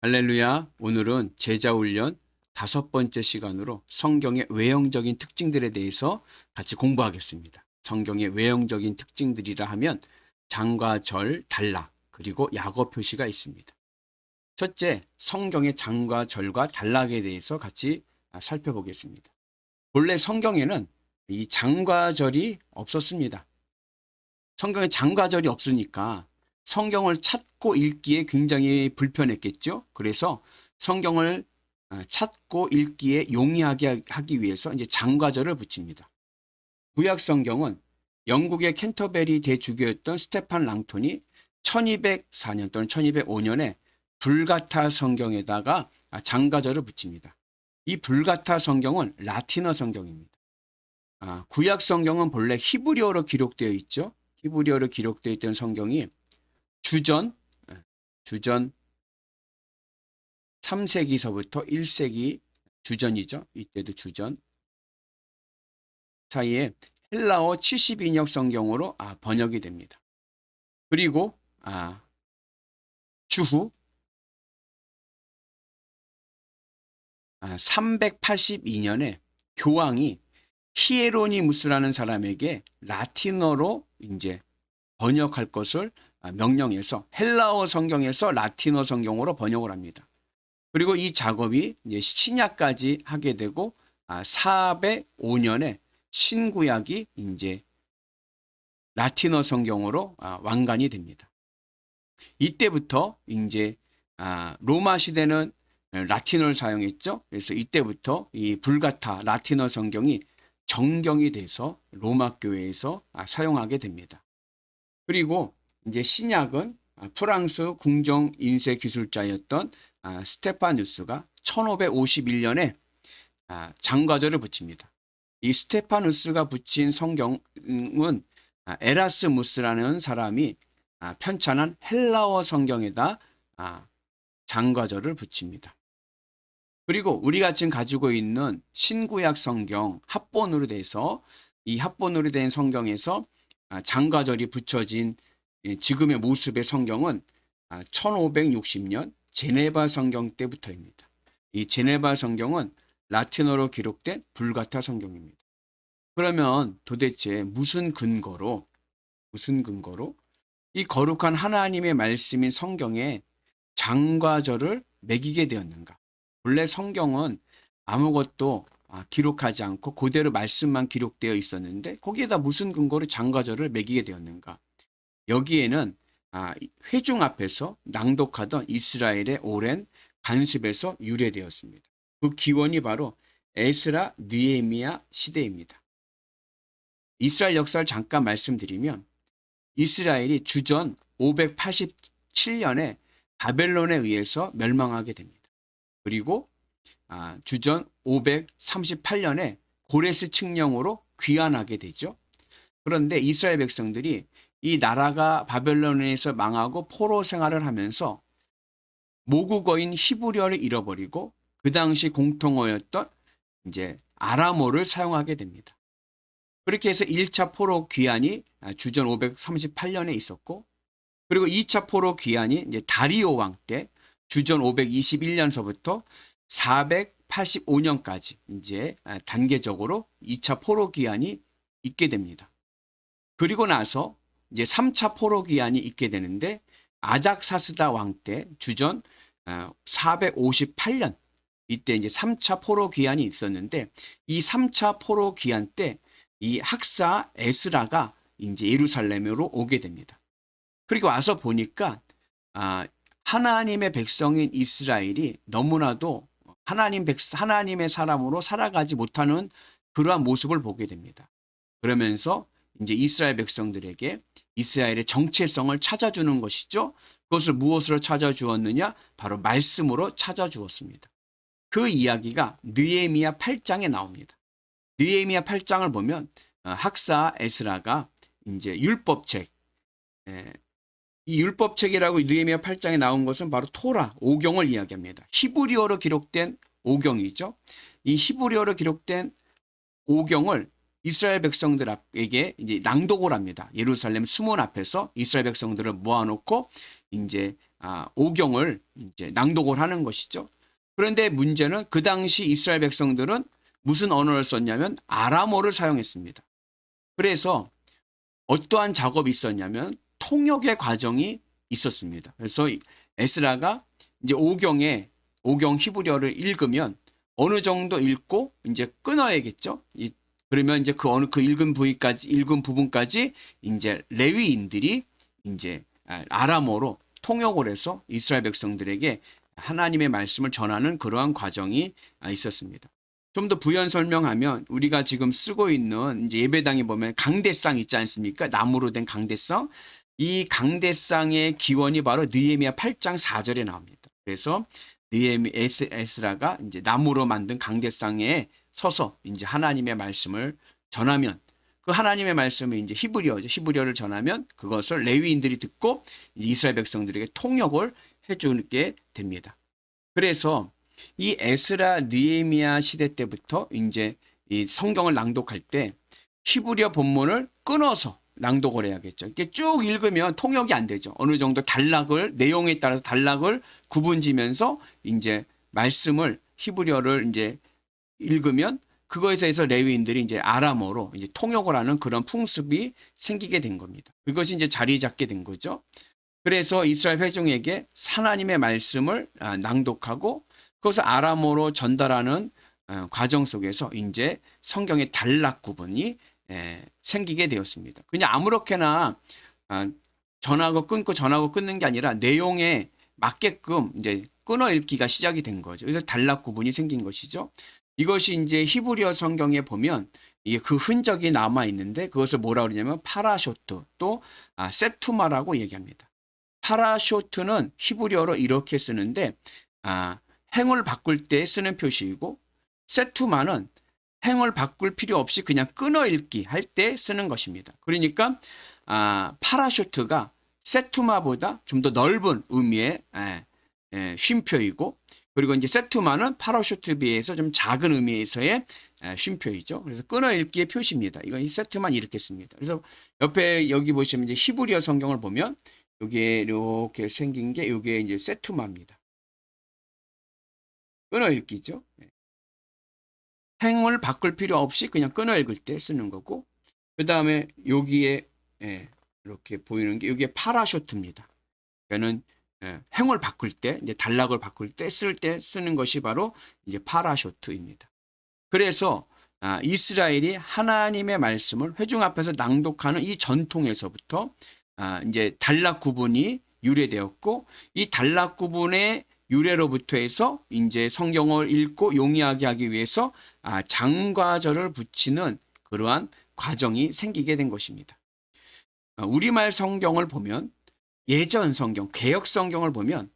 할렐루야. 오늘은 제자훈련 5번째 시간으로 성경의 외형적인 특징들에 대해서 같이 공부하겠습니다. 성경의 외형적인 특징들이라 하면 장과 절, 단락, 그리고 약어 표시가 있습니다. 첫째, 성경의 장과 절과 단락에 대해서 같이 살펴보겠습니다. 본래 성경에는 이 장과 절이 없었습니다. 성경에 장과 절이 없으니까 성경을 찾고 읽기에 굉장히 불편했겠죠. 그래서 성경을 찾고 읽기에 용이하게 하기 위해서 이제 장과 절을 붙입니다. 구약 성경은 영국의 캔터베리 대주교였던 스테판 랑톤이 1204년 또는 1205년에 불가타 성경에다가 장과 절을 붙입니다. 이 불가타 성경은 라틴어 성경입니다. 구약 성경은 본래 히브리어로 기록되어 있죠. 히브리어로 기록되어 있던 성경이 주전 3세기서부터 1세기 주전이죠. 이때도 주전 사이에 헬라어 72역 성경으로 번역이 됩니다. 그리고 주후 382년에 교황이 히에로니무스라는 사람에게 라틴어로 이제 번역할 것을 명령해서 헬라어 성경에서 라틴어 성경으로 번역을 합니다. 그리고 이 작업이 이제 신약까지 하게 되고 405년에 신구약이 이제 라틴어 성경으로 완간이 됩니다. 이때부터 이제 로마 시대는 라틴어를 사용했죠. 그래서 이때부터 이 불가타 라틴어 성경이 정경이 돼서 로마 교회에서 사용하게 됩니다. 그리고 이제 신약은 프랑스 궁정 인쇄 기술자였던 스테파누스가 1551년에 장과절을 붙입니다. 이 스테파누스가 붙인 성경은 에라스무스라는 사람이 편찬한 헬라어 성경에다 장과절을 붙입니다. 그리고 우리가 지금 가지고 있는 신구약 성경 합본으로 돼서 이 합본으로 된 성경에서 장과절이 붙여진 지금의 모습의 성경은 1560년 제네바 성경 때부터입니다. 이 제네바 성경은 라틴어로 기록된 불가타 성경입니다. 그러면 도대체 무슨 근거로 이 거룩한 하나님의 말씀인 성경에 장과 절을 매기게 되었는가? 원래 성경은 아무것도 기록하지 않고 그대로 말씀만 기록되어 있었는데 거기에다 무슨 근거로 장과 절을 매기게 되었는가? 여기에는 회중 앞에서 낭독하던 이스라엘의 오랜 관습에서 유래되었습니다. 그 기원이 바로 에스라 느헤미야 시대입니다. 이스라엘 역사를 잠깐 말씀드리면 이스라엘이 주전 587년에 바벨론에 의해서 멸망하게 됩니다. 그리고 주전 538년에 고레스 칙령으로 귀환하게 되죠. 그런데 이스라엘 백성들이 이 나라가 바벨론에서 망하고 포로 생활을 하면서 모국어인 히브리어를 잃어버리고 그 당시 공통어였던 이제 아람어를 사용하게 됩니다. 그렇게 해서 1차 포로 귀환이 주전 538년에 있었고, 그리고 2차 포로 귀환이 이제 다리오 왕 때 주전 521년서부터 485년까지 이제 단계적으로 2차 포로 귀환이 있게 됩니다. 그리고 나서 이제 3차 포로 귀환이 있게 되는데 아닥사스다 왕 때 주전 458년 이때 이제 3차 포로 귀환이 있었는데 이 3차 포로 귀환 때 이 학사 에스라가 이제 예루살렘으로 오게 됩니다. 그리고 와서 보니까 하나님의 백성인 이스라엘이 너무나도 하나님의 사람으로 살아가지 못하는 그러한 모습을 보게 됩니다. 그러면서 이제 이스라엘 백성들에게 이스라엘의 정체성을 찾아주는 것이죠. 그것을 무엇으로 찾아주었느냐? 바로 말씀으로 찾아주었습니다. 그 이야기가 느헤미야 8장에 나옵니다. 느헤미야 8장을 보면 학사 에스라가 이제 율법책, 이 율법책이라고 느헤미야 8장에 나온 것은 바로 토라, 오경을 이야기합니다. 히브리어로 기록된 오경이죠. 이 히브리어로 기록된 오경을 이스라엘 백성들에게 이제 낭독을 합니다. 예루살렘 수문 앞에서 이스라엘 백성들을 모아놓고 이제 오경을 이제 낭독을 하는 것이죠. 그런데 문제는 그 당시 이스라엘 백성들은 무슨 언어를 썼냐면 아람어를 사용했습니다. 그래서 어떠한 작업이 있었냐면 통역의 과정이 있었습니다. 그래서 에스라가 이제 오경 히브리어를 읽으면 어느 정도 읽고 이제 끊어야겠죠. 그러면 이제 그 읽은 부분까지 이제 레위인들이 이제 아람어로 통역을 해서 이스라엘 백성들에게 하나님의 말씀을 전하는 그러한 과정이 있었습니다. 좀 더 부연 설명하면 우리가 지금 쓰고 있는 이제 예배당에 보면 강대상 있지 않습니까? 나무로 된 강대상. 이 강대상의 기원이 바로 느헤미야 8장 4절에 나옵니다. 그래서 에스라가 이제 나무로 만든 강대상에 서서 이제 하나님의 말씀을 전하면 그 하나님의 말씀을 이제 히브리어를 전하면 그것을 레위인들이 듣고 이스라엘 백성들에게 통역을 해주게 됩니다. 그래서 이 에스라 느헤미야 시대 때부터 이제 이 성경을 낭독할 때 히브리어 본문을 끊어서 낭독을 해야겠죠. 이게 쭉 읽으면 통역이 안 되죠. 어느 정도 내용에 따라서 단락을 구분지면서 이제 말씀을 히브리어를 이제 읽으면 그거에 대해서 레위인들이 이제 아람어로 이제 통역을 하는 그런 풍습이 생기게 된 겁니다. 그것이 이제 자리 잡게 된 거죠. 그래서 이스라엘 회중에게 하나님의 말씀을 낭독하고 그것을 아람어로 전달하는 과정 속에서 이제 성경의 단락 구분이 생기게 되었습니다. 그냥 아무렇게나 전하고 끊는 게 아니라 내용에 맞게끔 이제 끊어 읽기가 시작이 된 거죠. 그래서 단락 구분이 생긴 것이죠. 이것이 이제 히브리어 성경에 보면 이게 그 흔적이 남아 있는데 그것을 뭐라 그러냐면 파라쇼트 또 세투마라고 얘기합니다. 파라쇼트는 히브리어로 이렇게 쓰는데 행을 바꿀 때 쓰는 표시이고 세투마는 행을 바꿀 필요 없이 그냥 끊어 읽기 할 때 쓰는 것입니다. 그러니까 파라쇼트가 세투마보다 좀 더 넓은 의미의 쉼표이고 그리고 이제 세투마는 파라쇼트에 비해서 좀 작은 의미에서의 쉼표이죠. 그래서 끊어 읽기의 표시입니다. 이건 이 세투만 이렇게 씁니다. 그래서 옆에 여기 보시면 이제 히브리어 성경을 보면 여기에 이렇게 생긴 게 이게 이제 세투마입니다. 끊어 읽기죠. 행을 바꿀 필요 없이 그냥 끊어 읽을 때 쓰는 거고 그 다음에 여기에 이렇게 보이는 게 여기에 파라쇼트입니다. 그러니까는 행을 바꿀 때 이제 단락을 바꿀 때 쓰는 것이 바로 이제 파라쇼트입니다. 그래서 이스라엘이 하나님의 말씀을 회중 앞에서 낭독하는 이 전통에서부터 이제 단락 구분이 유래되었고 이 단락 구분의 유래로부터 해서 이제 성경을 읽고 용이하게 하기 위해서 장과절을 붙이는 그러한 과정이 생기게 된 것입니다. 우리말 성경을 보면 예전 성경, 개역 성경을 보면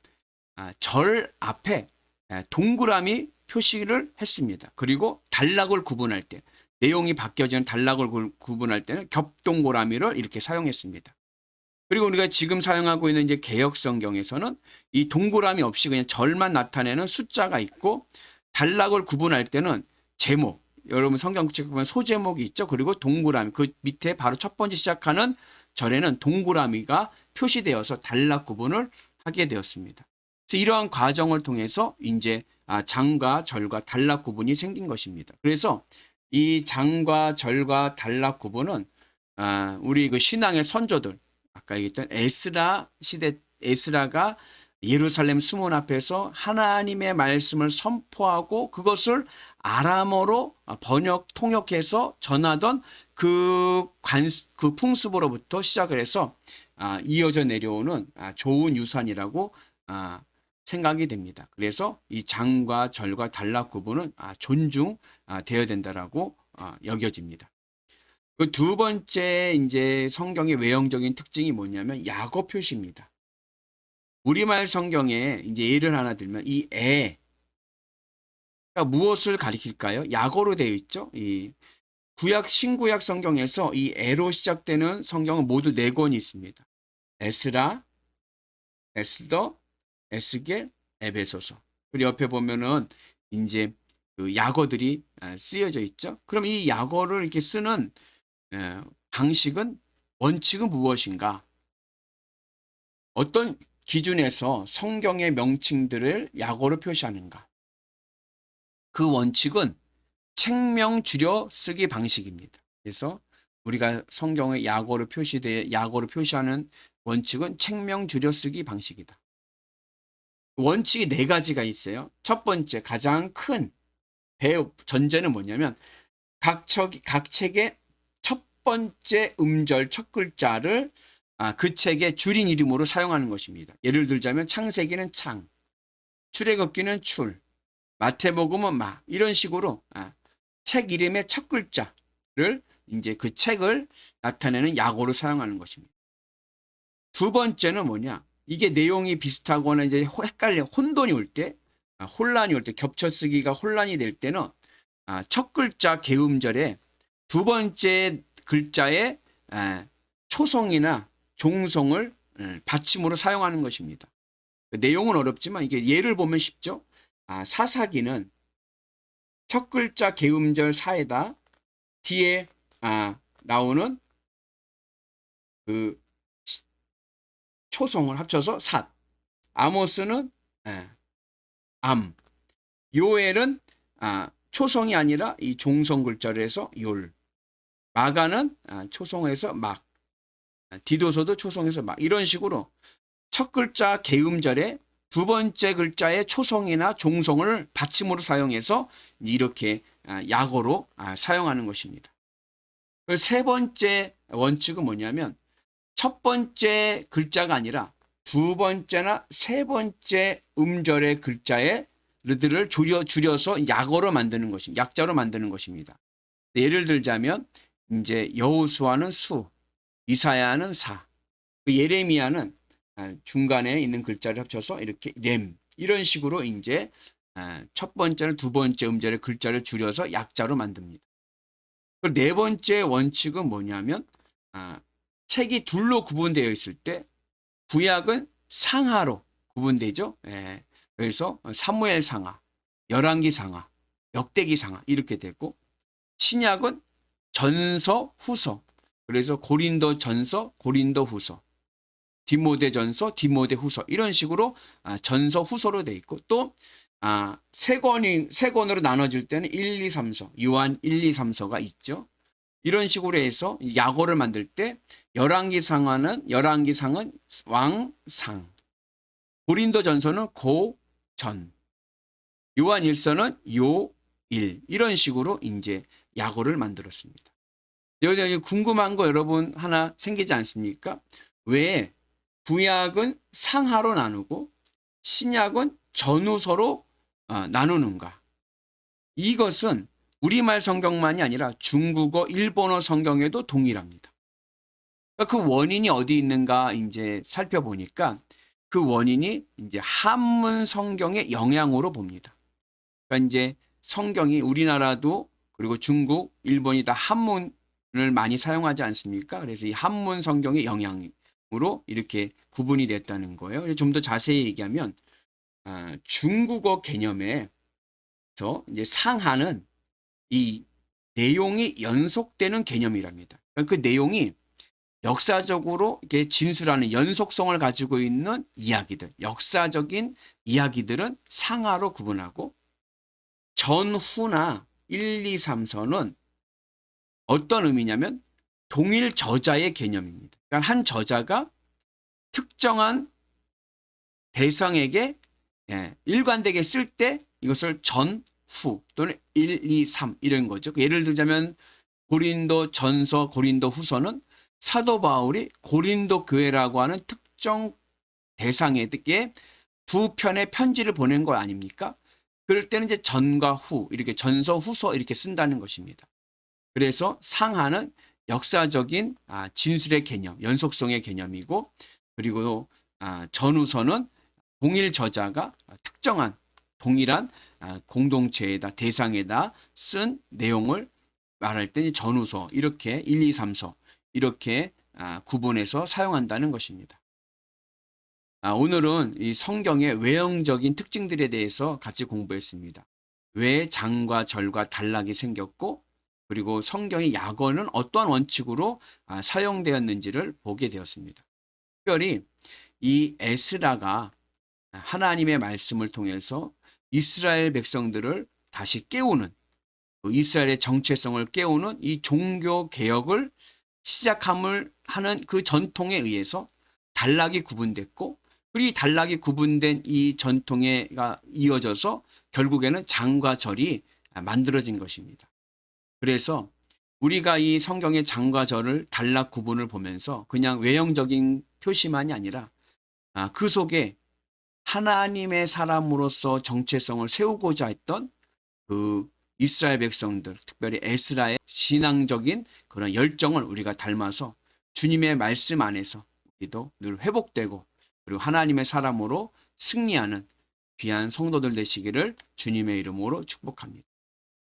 절 앞에 동그라미 표시를 했습니다. 그리고 단락을 구분할 때 내용이 바뀌어지는 단락을 구분할 때는 겹동그라미를 이렇게 사용했습니다. 그리고 우리가 지금 사용하고 있는 이제 개역 성경에서는 이 동그라미 없이 그냥 절만 나타내는 숫자가 있고 단락을 구분할 때는 제목, 여러분 성경책 보면 소제목이 있죠. 그리고 동그라미, 그 밑에 바로 첫 번째 시작하는 절에는 동그라미가 표시되어서 단락 구분을 하게 되었습니다. 그래서 이러한 과정을 통해서 이제 장과 절과 단락 구분이 생긴 것입니다. 그래서 이 장과 절과 단락 구분은 우리 그 신앙의 선조들 아까 얘기했던 에스라가 예루살렘 수문 앞에서 하나님의 말씀을 선포하고 그것을 아람어로 통역해서 전하던 그 풍습으로부터 시작을 해서 이어져 내려오는 좋은 유산이라고 생각이 됩니다. 그래서 이 장과 절과 단락 구분은 존중되어야 된다라고 여겨집니다. 그 두 번째 이제 성경의 외형적인 특징이 뭐냐면 약어 표시입니다. 우리말 성경에 이제 예를 하나 들면 이 그러니까 무엇을 가리킬까요? 약어로 되어 있죠. 이 신구약 성경에서 이 에로 시작되는 성경은 모두 4권이 있습니다. 에스라, 에스더, 에스겔, 에베소서. 그리고 옆에 보면은 이제 그 약어들이 쓰여져 있죠. 그럼 이 약어를 이렇게 쓰는 방식은 원칙은 무엇인가? 어떤 기준에서 성경의 명칭들을 약어로 표시하는가? 그 원칙은 책명 줄여 쓰기 방식입니다. 그래서 우리가 성경의 약어로 표시하는 원칙은 책명 줄여 쓰기 방식이다. 원칙이 네 가지가 있어요. 첫 번째, 가장 큰 전제는 뭐냐면 각 책의 첫 번째 음절 첫 글자를 그 책의 줄인 이름으로 사용하는 것입니다. 예를 들자면 창세기는 창, 출애굽기는 출, 마태복음은 마, 이런 식으로 책 이름의 첫 글자를 이제 그 책을 나타내는 약어로 사용하는 것입니다. 두 번째는 뭐냐? 이게 내용이 비슷하거나 이제 혼돈이 올 때, 혼란이 올 때, 겹쳐 쓰기가 혼란이 될 때는 첫 글자 개음절에 두 번째 글자의 초성이나 종성을 받침으로 사용하는 것입니다. 내용은 어렵지만 이게 예를 보면 쉽죠. 사사기는 첫 글자 개음절 사에다 뒤에 나오는 그 초성을 합쳐서 삿. 아모스는 암. 요엘은 초성이 아니라 이 종성 글자를 해서 욜. 마가는 초성에서 막. 디도서도 초성에서 막. 이런 식으로 첫 글자 개음절에 두 번째 글자의 초성이나 종성을 받침으로 사용해서 이렇게 약어로 사용하는 것입니다. 세 번째 원칙은 뭐냐면 첫 번째 글자가 아니라 두 번째나 세 번째 음절의 글자들을 줄여서 약어로 만드는 것입니다. 약자로 만드는 것입니다. 예를 들자면 이제 여호수아는 수, 이사야는 사, 예레미야는 중간에 있는 글자를 합쳐서 이렇게 렘, 이런 식으로 이제 첫 번째나 두 번째 음절의 글자를 줄여서 약자로 만듭니다. 네 번째 원칙은 뭐냐면 책이 둘로 구분되어 있을 때 구약은 상하로 구분되죠. 그래서 사무엘 상하, 열왕기 상하, 역대기 상하 이렇게 되고, 신약은 전서, 후서, 그래서 고린도 전서, 고린도 후서, 디모데 전서, 디모데 후서, 이런 식으로 전서, 후서로 되어 있고, 또 세 권으로 나눠질 때는 1, 2, 3서, 요한 1, 2, 3서가 있죠. 이런 식으로 해서 약어를 만들 때 열왕기상은 왕상, 고린도 전서는 고전, 요한 1서는 요일, 이런 식으로 이제 약어를 만들었습니다. 여기 궁금한 거 여러분 하나 생기지 않습니까? 왜 구약은 상하로 나누고 신약은 전후서로 나누는가? 이것은 우리말 성경만이 아니라 중국어, 일본어 성경에도 동일합니다. 그 원인이 어디 있는가 이제 살펴보니까 그 원인이 이제 한문 성경의 영향으로 봅니다. 그러니까 이제 성경이 우리나라도 그리고 중국, 일본이 다 한문을 많이 사용하지 않습니까? 그래서 이 한문 성경의 영향으로 이렇게 구분이 됐다는 거예요. 좀 더 자세히 얘기하면 중국어 개념에서 이제 상하는 이 내용이 연속되는 개념이랍니다. 그러니까 그 내용이 역사적으로 이렇게 진술하는 연속성을 가지고 있는 이야기들, 역사적인 이야기들은 상하로 구분하고, 전후나 1, 2, 3서는 어떤 의미냐면 동일 저자의 개념입니다. 그러니까 한 저자가 특정한 대상에게 일관되게 쓸 때 이것을 전, 후 또는 1, 2, 3 이런 거죠. 예를 들자면 고린도 전서, 고린도 후서는 사도 바울이 고린도 교회라고 하는 특정 대상에게 두 편의 편지를 보낸 거 아닙니까? 그럴 때는 이제 전과 후, 이렇게 전서, 후서 이렇게 쓴다는 것입니다. 그래서 상하는 역사적인 진술의 개념, 연속성의 개념이고, 그리고 전후서는 동일 저자가 특정한 동일한 공동체에다, 대상에다 쓴 내용을 말할 때 전후서, 이렇게 1, 2, 3서 이렇게 구분해서 사용한다는 것입니다. 오늘은 이 성경의 외형적인 특징들에 대해서 같이 공부했습니다. 왜 장과 절과 단락이 생겼고, 그리고 성경의 약어는 어떠한 원칙으로 사용되었는지를 보게 되었습니다. 특별히 이 에스라가 하나님의 말씀을 통해서 이스라엘 백성들을 다시 깨우는, 이스라엘의 정체성을 깨우는 이 종교 개혁을 시작함을 하는 그 전통에 의해서 단락이 구분됐고, 그리고 이 단락이 구분된 이 전통에가 이어져서 결국에는 장과 절이 만들어진 것입니다. 그래서 우리가 이 성경의 장과 절을 단락 구분을 보면서 그냥 외형적인 표시만이 아니라 그 속에 하나님의 사람으로서 정체성을 세우고자 했던 그 이스라엘 백성들, 특별히 에스라의 신앙적인 그런 열정을 우리가 닮아서 주님의 말씀 안에서 우리도 늘 회복되고, 그리고 하나님의 사람으로 승리하는 귀한 성도들 되시기를 주님의 이름으로 축복합니다.